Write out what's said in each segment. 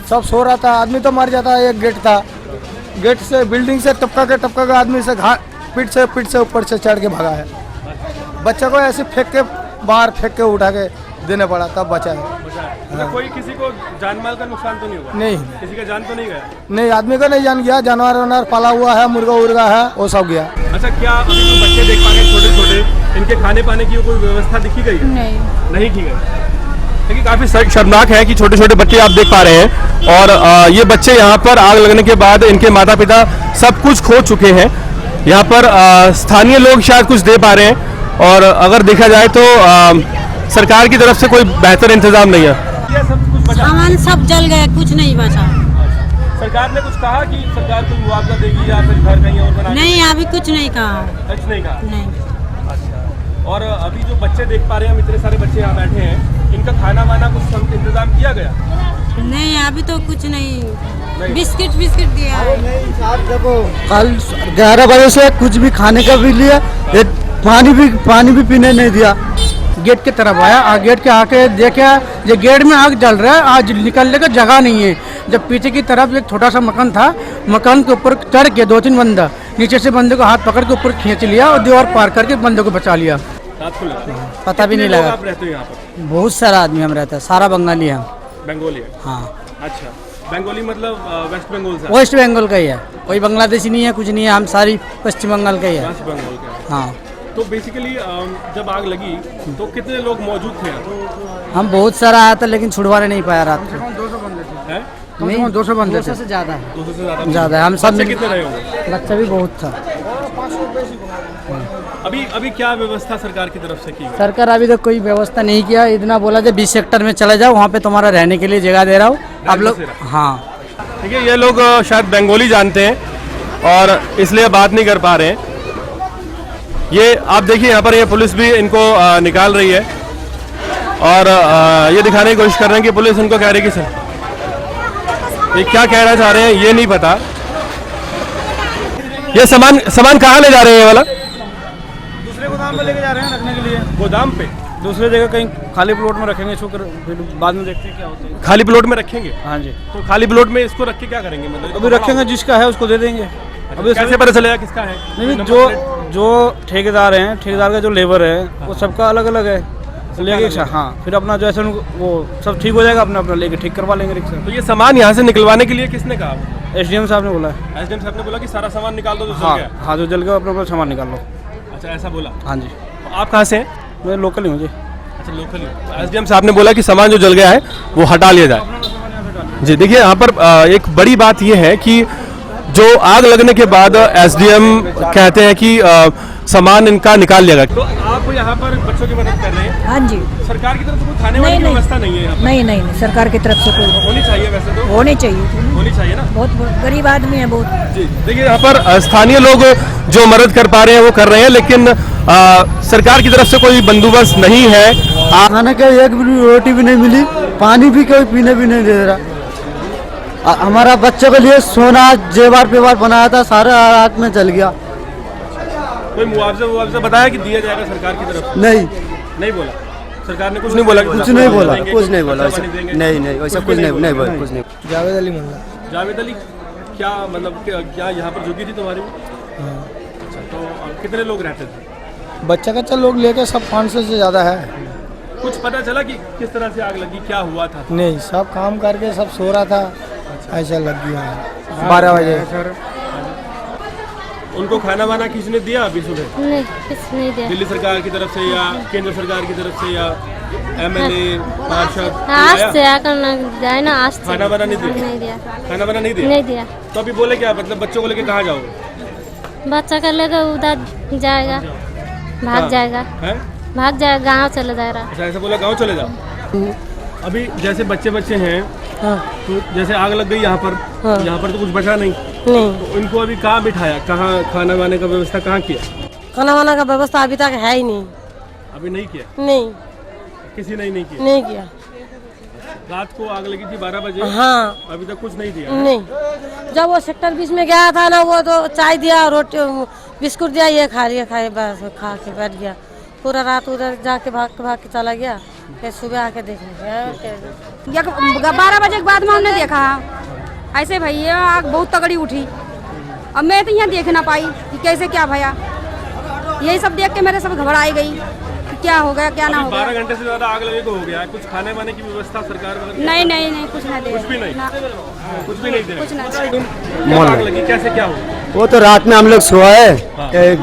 सब सो रहा था, आदमी तो मर जाता। एक गेट था, गेट से बिल्डिंग से टपका के आदमी से पीठ से ऊपर से चढ़ के भगा है। बच्चे को ऐसे फेंक के बाहर फेंक के उठा के देने पड़ा, तब बचा है। हाँ। कोई किसी को जान माल का नुकसान तो नहीं हुआ? नहीं, किसी का जान तो नहीं गया? नहीं, आदमी का नहीं जान गया। जानवर वानवर पाला हुआ है, मुर्गा उर्गा है, वो सब गया। अच्छा, क्या अभी जो बच्चे देख पा रहे हैं छोटे छोटे, इनके खाने पाने की कोई व्यवस्था दिखी गई है? नहीं की गई। देखिए काफी शर्मनाक है कि छोटे छोटे बच्चे आप देख पा रहे हैं और ये बच्चे यहाँ पर आग लगने के बाद इनके माता पिता सब कुछ खो चुके हैं। यहाँ पर स्थानीय लोग शायद कुछ दे पा रहे हैं और अगर देखा जाए तो सरकार की तरफ से कोई बेहतर इंतजाम नहीं है। सामान सब जल गए, कुछ नहीं बचा। सरकार ने कुछ कहा कि सरकार कोई मुआवजा देगी या फिर घर कहीं और बना? नहीं, अभी कुछ नहीं कहा। कुछ नहीं कहा? नहीं। अच्छा, और अभी जो बच्चे देख पा रहे हैं, हम इतने सारे बच्चे यहाँ बैठे हैं, इनका खाना वाना कुछ इंतजाम किया गया? नहीं, अभी तो कुछ नहीं। बिस्किट दिया है। देखो, कल 11 बजे से कुछ भी खाने का भी लिया, पानी भी पीने नहीं दिया। गेट की तरफ आया, गेट के आके देखा ये गेट में आग जल रहा है, आज निकलने का जगह नहीं है। जब पीछे की तरफ एक छोटा सा मकान था, मकान के ऊपर चढ़ के 2-3 बंदा नीचे से बंदे को हाथ पकड़ के ऊपर खींच लिया और दीवार पार करके बंदे को बचा लिया। पता भी नहीं लगा। आप रहते हो यहाँ पर? बहुत सारा आदमी हम रहता है, सारा बंगाली है। बंगाली है? हाँ। अच्छा, बंगाली मतलब वेस्ट बंगाल से? वेस्ट बंगाल का ही है, कोई बांग्लादेशी नहीं है, कुछ नहीं है, हम सारी पश्चिम बंगाल का ही है। वेस्ट बंगाल का? हाँ। तो बेसिकली जब आग लगी तो कितने लोग मौजूद थे? हम बहुत सारा आया था लेकिन छुड़वाने नहीं पाया रात को। 200 बंदे थे? नहीं, 200 बंदे से ज़्यादा है। 200 से ज़्यादा है। हम सब कितने रहे होंगे? बच्चा भी बहुत था। अभी क्या व्यवस्था सरकार की तरफ से की गई? सरकार अभी तो कोई व्यवस्था नहीं किया, इतना बोला जो 20 सेक्टर में चले जाओ, वहाँ पे तुम्हारा रहने के लिए जगह दे रहा हूँ आप लोग। हाँ, देखिए ये लोग शायद बंगाली जानते हैं और इसलिए बात नहीं कर पा रहे हैं। ये आप देखिए यहाँ पर ये पुलिस भी इनको निकाल रही है और ये दिखाने की कोशिश कर रहे हैं कि पुलिस उनको कह रही है कि सर ये क्या कहना चाह रहे हैं ये नहीं पता। ये सामान कहाँ ले जा रहे हैं? ये वाला दूसरे गोदाम में लेके जा रहे हैं रखने के लिए। गोदाम पे? दूसरे जगह कहीं खाली प्लॉट में रखेंगे, फिर बाद में देखते हैं क्या होता है। खाली प्लॉट में रखेंगे? हाँ जी। तो खाली प्लॉट में इसको रख के क्या करेंगे? मतलब अभी रखेंगे, जिसका है उसको दे देंगे। अभी कैसे पता चलेगा किसका है? नहीं, जो ठेकेदार हैं, ठेकेदार का जो लेबर है वो सबका अलग अलग है, लेके हाँ फिर अपना जैसे वो सब ठीक हो जाएगा, अपना अपना लेके ठीक करवा लेंगे रिक्शा। तो ये सामान यहाँ से निकलवाने के लिए किसने कहा? SDM साहब ने बोला है। एसडीएम साहब ने बोला कि सारा सामान निकाल दो जो जल हाँ गया? हाँ, जो जल गया अपना अपना सामान निकाल लो। अच्छा, ऐसा बोला? हाँ जी। तो आप कहाँ से हैं? मैं लोकल ही हूँ जी। अच्छा, लोकल ही। एसडीएम साहब ने बोला कि सामान जो जल गया है वो हटा लिया जाए। जी देखिए, यहाँ पर एक बड़ी बात ये है कि जो आग लगने के बाद एसडीएम कहते हैं कि सामान इनका निकाल लिया गया। तो आप यहाँ पर बच्चों की मदद कर रहे हैं? हाँ जी। सरकार की तरफ से कोई खाने वाली की व्यवस्था नहीं है यहाँ पर? नहीं, सरकार की तरफ से कोई होनी चाहिए, वैसे तो होनी चाहिए। होनी चाहिए ना। बहुत गरीब आदमी है बहुत। जी देखिए, यहाँ पर स्थानीय लोग जो मदद कर पा रहे हैं वो कर रहे हैं, लेकिन सरकार की तरफ से कोई बंदोबस्त नहीं है। खाने का एक भी रोटी भी नहीं मिली, पानी भी कोई पीने भी नहीं दे रहा। हमारा बच्चों के लिए सोना जेवर पेवर बनाया था, सारा आग में जल गया। कोई मुआवजा बताया कि दिया जाएगा सरकार की तरफ? नहीं बोला सरकार ने, कुछ नहीं बोला। कुछ नहीं बोला नहीं, वैसा कुछ नहीं बोला, कुछ नहीं। जावेद अली मोहल्ला। जावेद अली, क्या मतलब क्या यहाँ पर झुकी थी तुम्हारी? अच्छा, तो कितने लोग रहते थे? बच्चा लोग लेके सब 500 से ज़्यादा है। कुछ पता चला कि किस तरह से आग लगी, क्या हुआ था? नहीं, सब काम करके सब सो रहा था, ऐसा लग गया है 12 बजे। उनको खाना वाना किसने दिया अभी सुबह? नहीं, किसी नहीं दिया। दिल्ली सरकार की तरफ से या केंद्र सरकार की तरफ से या MLA पार्षद? आज से आकर ना जाए ना, आज से खाना वाना नहीं दिया। खाना वाना नहीं दिया? तो अभी बोले क्या, मतलब बच्चों को लेके कहाँ जाओगे? बच्चा का लेकर उधर जाएगा, भाग जाएगा, गाँव चले जाएगा। अच्छा, ऐसा बोला गाँव चले जाओ। अभी जैसे बच्चे हैं, तो जैसे आग लग गई यहाँ पर तो कुछ बचा नहीं। तो इनको अभी कहाँ बिठाया, कहाँ खाना वाने का व्यवस्था कहाँ किया? खाना वाना का व्यवस्था अभी तक है ही नहीं। अभी नहीं किया? नहीं, किसी ने नहीं किया? नहीं किया। रात को आग लगी थी 12 बजे? हाँ। अभी तक कुछ नहीं दिया? नहीं, जब वो सेक्टर 20 में गया था ना, वो तो चाय दिया, रोटी बिस्कुट दिया, ये खाए बस खा के बैठ गया। पूरा रात उधर जाके भाग के चला गया। फिर सुबह आके देखे 12 बजे के बाद में हमने देखा ऐसे भैया आग बहुत तगड़ी उठी। अब मैं तो यहाँ देख ना पाई कि कैसे क्या भया, यही सब देख के मेरे सब घबराई गई कि क्या हो गया क्या ना हो गया। 12 घंटे से ज्यादा आग लगे को हो गया। कुछ खाने वाने की व्यवस्था सरकार वगैरह? नहीं कुछ नहीं दे, कुछ भी नहीं, कुछ भी नहीं दे, कुछ नहीं। जब आग लगी कैसे क्या हुआ? वो तो रात में हम लोग सोए,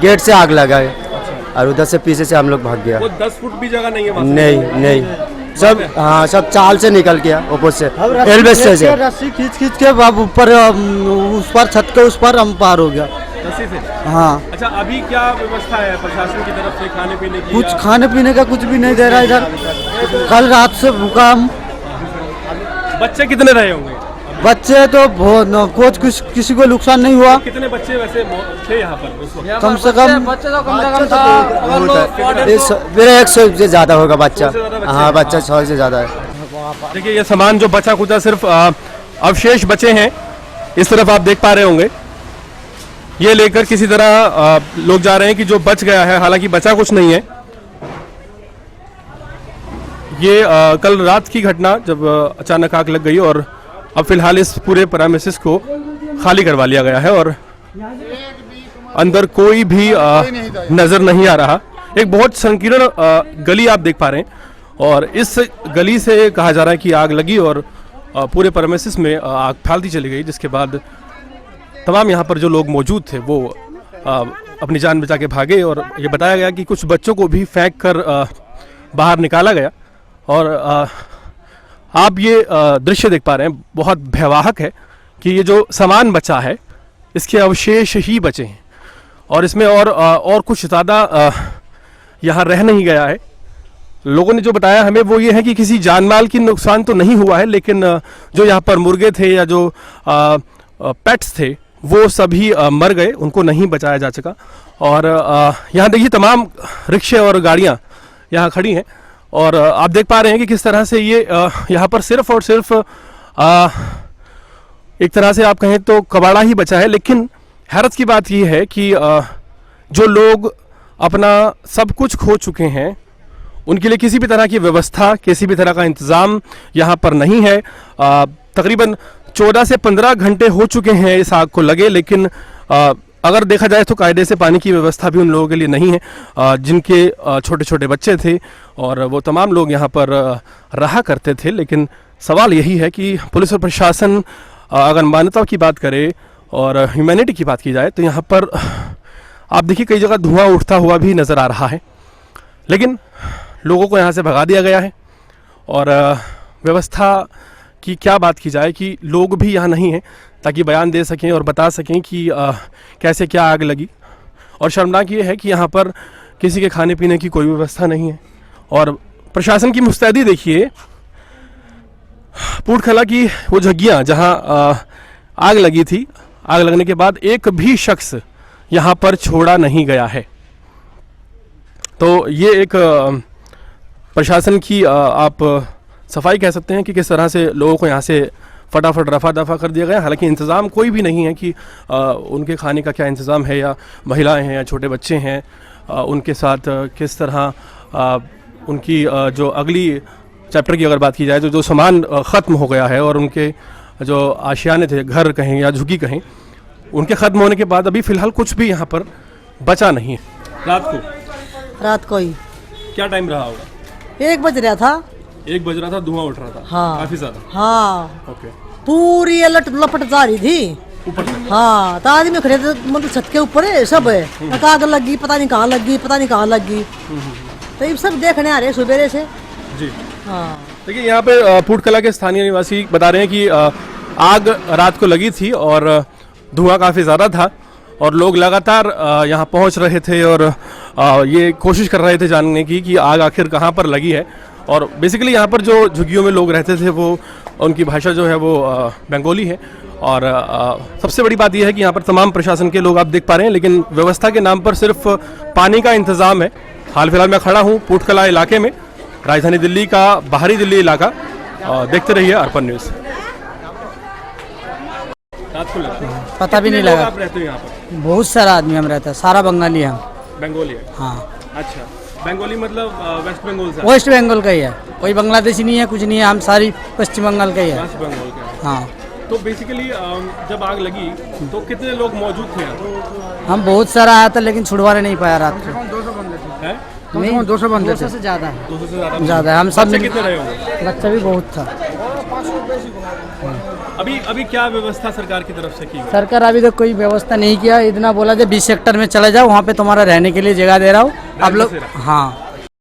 गेट से आग लगा है और उधर से पीछे से हम लोग भाग गया। वो 10 फुट भी जगह नहीं है वहाँ से? नहीं सब, हाँ सब चाल से निकल गया ऊपर से, रेलवे स्टेशन रस्सी खींच के अब ऊपर उस पर छत के उस पर हम पार हो गया रस्सी से। हाँ। अच्छा, अभी क्या व्यवस्था है प्रशासन की तरफ से खाने पीने की? कुछ खाने पीने का कुछ भी नहीं दे रहा इधर। कल रात से भूखा हम। बच्चे कितने रहे होंगे? बच्चे तो कुछ किसी को नुकसान नहीं हुआ। कितने बच्चे वैसे थे यहाँ पर उस वक्त? कम से कम बच्चे तो कम से कम था मेरा 100 से ज्यादा होगा बच्चा। हाँ बच्चा 100 से ज्यादा है। देखिए ये सामान जो बचा कुचा सिर्फ अवशेष बचे हैं। इस तरफ आप देख पा रहे होंगे, ये लेकर किसी तरह लोग जा रहे हैं कि जो बच गया है, हालांकि बचा कुछ नहीं है। ये कल रात की घटना जब अचानक आग लग गई और अब फिलहाल इस पूरे प्रेमिसेस को खाली करवा लिया गया है और अंदर कोई भी नजर नहीं आ रहा। एक बहुत संकीर्ण गली आप देख पा रहे हैं और इस गली से कहा जा रहा है कि आग लगी और पूरे प्रेमिसेस में आग फैलती चली गई, जिसके बाद तमाम यहाँ पर जो लोग मौजूद थे वो अपनी जान बचा के भागे और ये बताया गया कि कुछ बच्चों को भी फेंक कर बाहर निकाला गया। और आप ये दृश्य देख पा रहे हैं, बहुत भयावह है कि ये जो सामान बचा है इसके अवशेष ही बचे हैं और इसमें और कुछ ज़्यादा यहाँ रह नहीं गया है। लोगों ने जो बताया हमें वो ये है कि किसी जानमाल की नुकसान तो नहीं हुआ है, लेकिन जो यहाँ पर मुर्गे थे या जो पेट्स थे वो सभी मर गए, उनको नहीं बचाया जा सका। और यहाँ देखिए तमाम रिक्शे और गाड़ियाँ यहाँ खड़ी हैं और आप देख पा रहे हैं कि किस तरह से ये यहाँ पर सिर्फ और सिर्फ एक तरह से आप कहें तो कबाड़ा ही बचा है। लेकिन हैरत की बात ये है कि जो लोग अपना सब कुछ खो चुके हैं उनके लिए किसी भी तरह की व्यवस्था, किसी भी तरह का इंतज़ाम यहाँ पर नहीं है। तकरीबन 14 से 15 घंटे हो चुके हैं इस आग को लगे, लेकिन अगर देखा जाए तो कायदे से पानी की व्यवस्था भी उन लोगों के लिए नहीं है जिनके छोटे छोटे बच्चे थे और वो तमाम लोग यहाँ पर रहा करते थे। लेकिन सवाल यही है कि पुलिस और प्रशासन अगर मानवता की बात करे और ह्यूमैनिटी की बात की जाए तो यहाँ पर आप देखिए कई जगह धुआं उठता हुआ भी नज़र आ रहा है, लेकिन लोगों को यहाँ से भगा दिया गया है। और व्यवस्था की क्या बात की जाए कि लोग भी यहाँ नहीं हैं ताकि बयान दे सकें और बता सकें कि कैसे क्या आग लगी। और शर्मनाक ये है कि यहाँ पर किसी के खाने पीने की कोई व्यवस्था नहीं है और प्रशासन की मुस्तैदी देखिए। पूर्णकला की वो झग्गियाँ जहाँ आग लगी थी, आग लगने के बाद एक भी शख्स यहाँ पर छोड़ा नहीं गया है। तो ये एक प्रशासन की आप सफाई कह सकते हैं कि किस तरह से लोगों को यहाँ से फटाफट रफा दफा कर दिया गया। हालांकि इंतज़ाम कोई भी नहीं है कि उनके खाने का क्या इंतज़ाम है या महिलाएं हैं या छोटे बच्चे हैं उनके साथ किस तरह उनकी जो अगली चैप्टर की अगर बात की जाए तो जो सामान ख़त्म हो गया है और उनके जो आशियाने थे, घर कहें या झुग्गी कहें, उनके ख़त्म होने के बाद अभी फ़िलहाल कुछ भी यहाँ पर बचा नहीं है। रात को ही क्या टाइम रहा होगा? 1 बज रहा था। 1 बज रहा था, धुआं उठ रहा था। हाँ काफी ज्यादा। हाँ ओके। पूरी ये लपट जा रही थी ऊपर से। हाँ तो आदमी खड़े थे, मतलब छत के ऊपर है सब है। आग लगी, पता नहीं कहाँ लगी, पता नहीं कहाँ लगी। तो ये सब देखने आ रहे सुबेरे से जी। हाँ देखिए यहाँ पे पूर्णकला के स्थानीय निवासी बता रहे हैं कि आग रात को लगी थी और धुआं काफ़ी ज़्यादा था और लोग लगातार यहाँ पहुँच रहे थे और ये कोशिश कर रहे थे जानने की कि आग आखिर कहाँ पर लगी है। और बेसिकली यहाँ पर जो झुग्गियों में लोग रहते थे वो उनकी भाषा जो है वो बंगाली है। और सबसे बड़ी बात यह है कि यहाँ पर तमाम प्रशासन के लोग आप देख पा रहे हैं, लेकिन व्यवस्था के नाम पर सिर्फ पानी का इंतज़ाम है। हाल फिलहाल मैं खड़ा हूँ पूर्णकला इलाके में, राजधानी दिल्ली का बाहरी दिल्ली इलाका। देखते रहिए अर्पण न्यूज़। रात को लगा पता भी नहीं लगा। आप रहते हो यहाँ पर? बहुत सारा आदमी हम रहता है, सारा बंगाली है। बंगाली है? हाँ। अच्छा, बंगाली मतलब वेस्ट बंगाल से? वेस्ट बंगाल का ही है, कोई बांग्लादेशी नहीं है, कुछ नहीं है, हम सारी पश्चिम बंगाल का ही है। वेस्ट बंगाल का। हाँ। तो बेसिकली जब आग लगी तो कितने लोग मौजूद थे यहाँ? हम बहुत सारा आया था लेकिन छुड़वाने नहीं पाया रात को। 200 बंदे थे। हैं? नहीं 200 बंदे, 200 से ज़्यादा है। 200 से ज़्यादा? ज़्यादा है, हम सब बच्चे कितने रहे होंगे? बच्चा भी बहुत था। अभी क्या व्यवस्था सरकार की तरफ से की गई? सरकार अभी तक कोई व्यवस्था नहीं किया, इतना बोला जो 20 सेक्टर में चले जाओ, वहाँ पे तुम्हारा रहने के लिए जगह दे रहा हूँ आप लोग। हाँ,